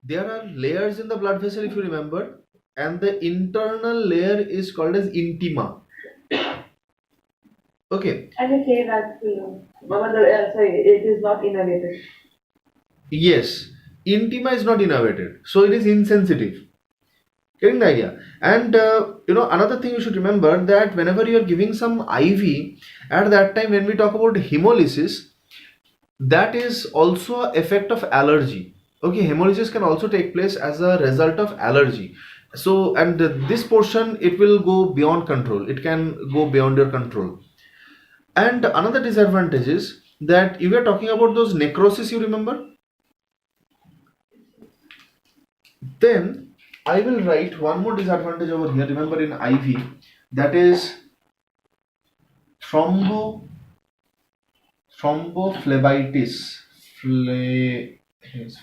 There are layers in the blood vessel, if you remember, and the internal layer is called as intima. Okay. I can say that to you. Mama, sorry, it is not innovative. Yes, intima is not innervated, so it is insensitive. Getting the idea? And another thing you should remember that whenever you are giving some IV, at that time when we talk about hemolysis, that is also an effect of allergy. Okay, hemolysis can also take place as a result of allergy. So, and this portion, it will go beyond control. It can go beyond your control. And another disadvantage is that if we are talking about those necrosis, you remember? Then I will write one more disadvantage over here. Remember in IV, that is thrombophlebitis.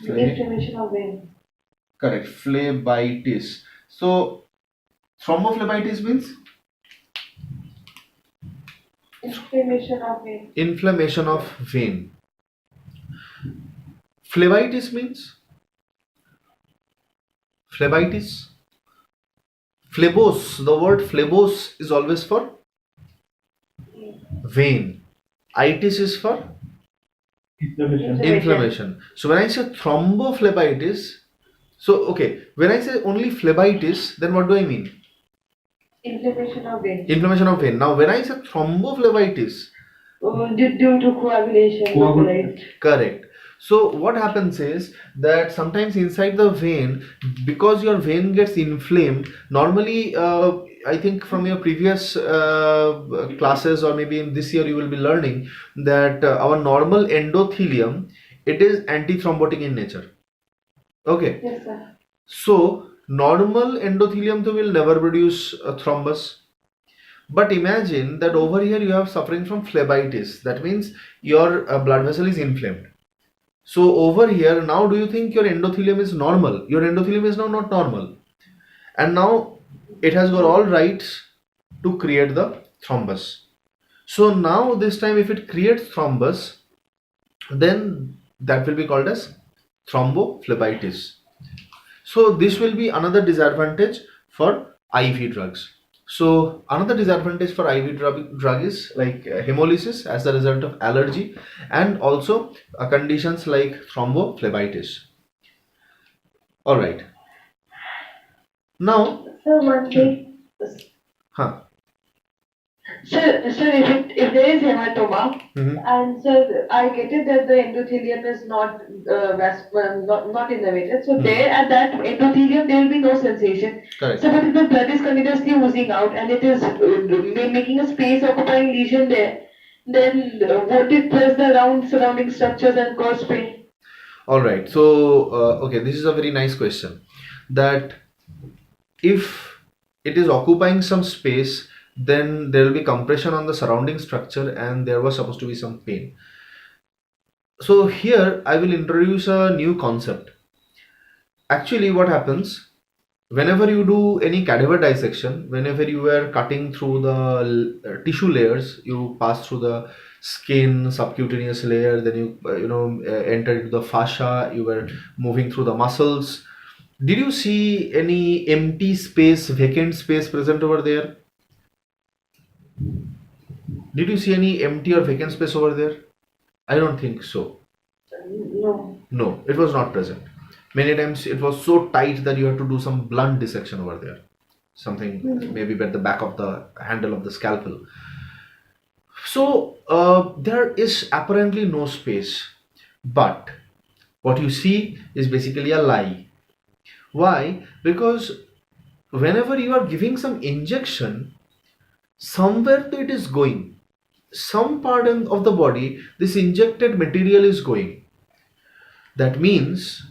Inflammation of vein. Correct. Phlebitis. So thrombophlebitis means Inflammation of vein. inflammation of vein. Phlebitis means phlebitis. Phlebos. The word phlebos is always for vein. Itis is for inflammation. So when I say thrombophlebitis, so okay, when I say only phlebitis, then what do I mean? Inflammation of vein. Inflammation of vein. Now when I say thrombophlebitis, due to coagulation. Right? Correct. So what happens is that sometimes inside the vein, because your vein gets inflamed, normally I think from your previous classes or maybe in this year you will be learning that our normal endothelium, it is antithrombotic in nature. Okay. Yes, sir. So normal endothelium will never produce a thrombus. But imagine that over here you have suffering from phlebitis. That means your blood vessel is inflamed. So over here, now do you think your endothelium is normal? Your endothelium is now not normal. And now it has got all rights to create the thrombus. So now this time if it creates thrombus, then that will be called as thrombophlebitis. So this will be another disadvantage for IV drugs. So another disadvantage for IV drug is like hemolysis as a result of allergy, and also conditions like thrombophlebitis. All right. Now, So one thing. So if there is hematoma, and so I get it that the endothelium is not not innervated. So there at that endothelium there will be no sensation. Correct. So but if the blood is continuously oozing out and it is making a space occupying lesion there, then won't it press the surrounding structures and cause pain? All right. So okay, this is a very nice question. That if it is occupying some space, then there will be compression on the surrounding structure and there was supposed to be some pain. So here I will introduce a new concept. Actually what happens whenever you do any cadaver dissection, whenever you are cutting through the tissue layers, you pass through the skin, subcutaneous layer, then you enter into the fascia, you were moving through the muscles. Did you see any empty space, vacant space present over there? Did you see any empty or vacant space over there? I don't think so. No. No, it was not present. Many times it was so tight that you had to do some blunt dissection over there. Something maybe at the back of the handle of the scalpel. So there is apparently no space. But what you see is basically a lie. Why? Because whenever you are giving some injection, somewhere it is going. Some part of the body, this injected material is going. That means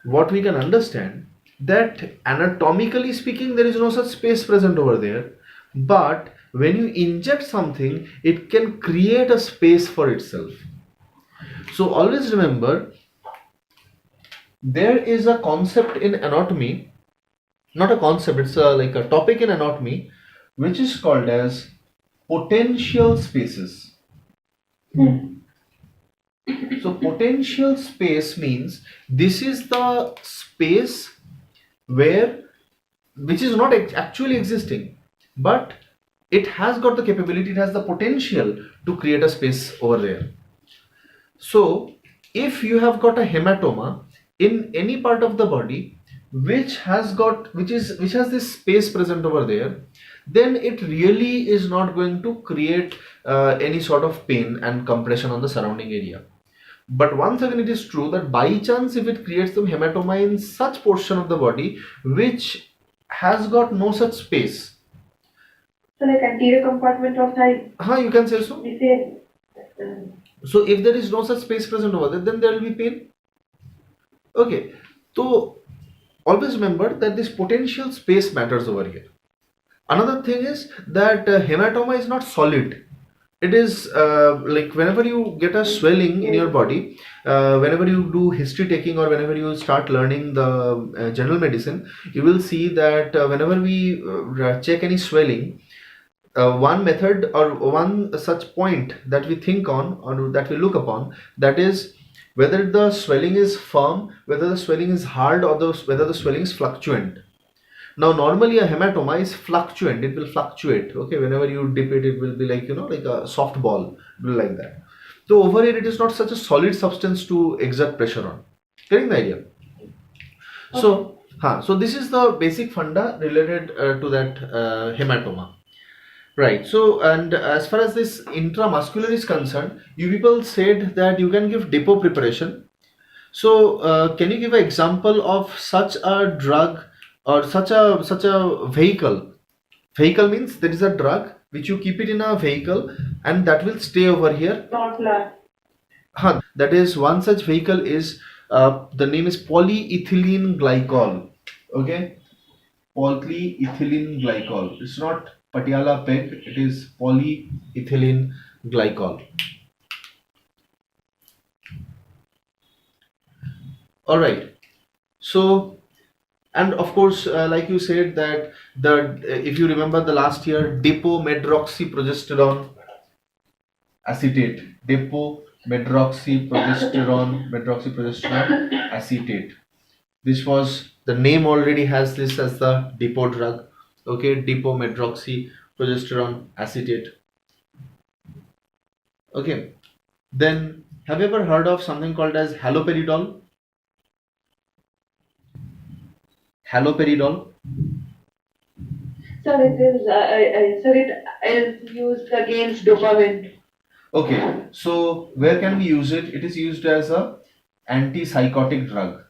what we can understand that anatomically speaking there is no such space present over there, but when you inject something it can create a space for itself. So always remember there is a concept in anatomy, not a concept, it's like a topic in anatomy which is called as potential spaces. So potential space means this is the space where which is not actually existing, but it has got the capability, it has the potential to create a space over there. So if you have got a hematoma in any part of the body which has this space present over there, then it really is not going to create any sort of pain and compression on the surrounding area. But once again, it is true that by chance, if it creates some hematoma in such portion of the body which has got no such space. So like anterior compartment of thigh. You can say so. So if there is no such space present over there, then there will be pain. Okay. So always remember that this potential space matters over here. Another thing is that hematoma is not solid. It is like whenever you get a swelling in your body, whenever you do history taking or whenever you start learning the general medicine, you will see that whenever we check any swelling, one method or one such point that we think on or that we look upon, that is whether the swelling is firm, whether the swelling is hard, or whether the swelling is fluctuant. Now normally a hematoma is fluctuant, it will fluctuate. Okay, whenever you dip it, it will be like, like a soft ball, it will be like that. So over here it is not such a solid substance to exert pressure on. Getting the idea? Okay. So this is the basic funda related to that hematoma. Right. So, and as far as this intramuscular is concerned, you people said that you can give depot preparation. So can you give an example of such a drug or such a vehicle? Vehicle means there is a drug which you keep it in a vehicle and that will stay over here. That is, one such vehicle is the name is polyethylene glycol. Okay, polyethylene glycol. It's not Patiala peg. It is polyethylene glycol. All right. So, and of course, like you said that if you remember the last year, depomedroxyprogesterone acetate, medroxyprogesterone acetate. This was the name already has this as the depot drug. Okay, depomedroxyprogesterone acetate. Okay, then have you ever heard of something called as haloperidol? Haloperidol. Sir, it is used against dopamine. Okay, so where can we use it? It is used as a antipsychotic drug.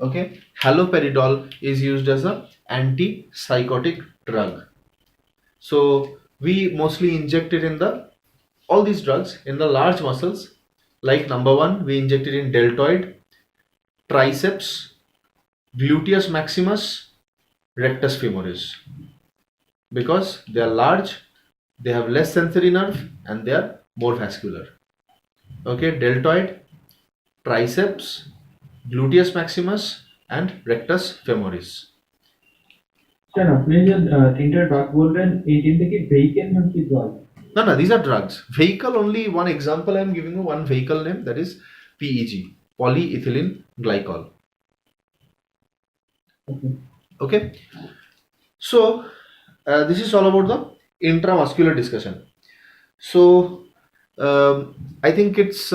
Okay, haloperidol is used as a antipsychotic drug. So we mostly inject it in all these drugs in the large muscles. Like number one, we inject it in deltoid, triceps, gluteus maximus, rectus femoris, because they are large, they have less sensory nerve, and they are more vascular. Okay, deltoid, triceps, gluteus maximus, and rectus femoris. Sir आपने जो तीनटा drug बोल रहे हैं ये तीनटे की vehicle नाम की drug? No, these are drugs. Vehicle, only one example I am giving you, one vehicle name, that is PEG, polyethylene glycol. Okay. So this is all about the intramuscular discussion. So I think it's